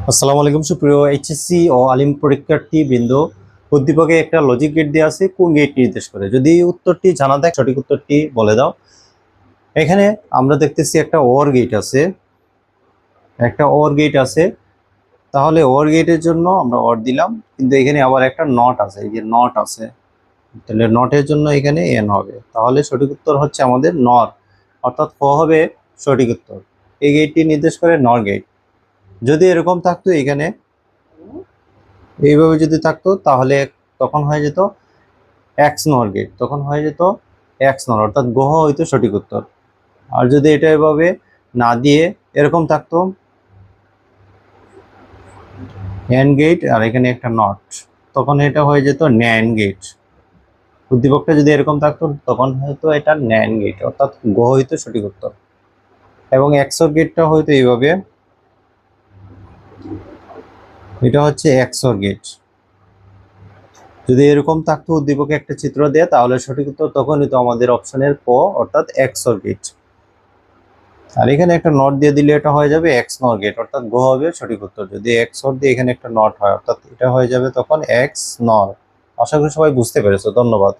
আসসালামু আলাইকুম সুপ্রিয় এইচএসসি ও আলিম পরীক্ষার্থী বৃন্দ। উদ্দীপকে একটা লজিক গেট দেওয়া আছে, কোন গেট নির্দেশ করে? যদি উত্তরটি জানা থাকে সঠিক উত্তরটি বলে দাও। এখানে আমরা দেখতেছি একটা ওর গেট আছে, তাহলে ওর গেটের জন্য আমরা ওর দিলাম, কিন্তু এখানে আবার একটা নট আছে, এই যে নট আছে, তাহলে নটের জন্য এখানে এন হবে। তাহলে সঠিক উত্তর হচ্ছে আমাদের নর, অর্থাৎ ক হবে সঠিক উত্তর। এই গেটটি নির্দেশ করে নর গেট। যদি এরকম থাকতো এখানে এইভাবে যদি থাকতো তাহলে তখন হয়ে যেত এক্স নর গেট, তখন হয়ে যেত এক্স নর, অর্থাৎ গহ হইতো সঠিক উত্তর। আর যদি এটা এভাবে না দিয়ে এরকম থাকতো এন গেট আর এখানে একটা নট, তখন এটা হয়ে যেত ন্যান গেট। উদ্দীপকটা যদি এরকম থাকতো তখন হয়তো এটা ন্যান গেট, অর্থাৎ গহ হইতো সঠিক উত্তর। এবং এক্সর গেটটা হয়তো এইভাবে, এটা হচ্ছে এক্সর গেট। যদি এরকম থাকতো উদ্দীপকে একটা চিত্র দেয় তাহলে সঠিক উত্তর তখন হইতো আমাদের অপশনের ক, অর্থাৎ এক্সর গেট। আর এখানে একটা নট দিয়ে দিলে এটা হয়ে যাবে এক্স নর গেট, অর্থাৎ গো হবে সঠিক উত্তর। যদি এক্স নর দিয়ে এখানে একটা নট হয়, অর্থাৎ এটা হয়ে যাবে তখন এক্স নর। আশা করি সবাই বুঝতে পেরেছো, ধন্যবাদ।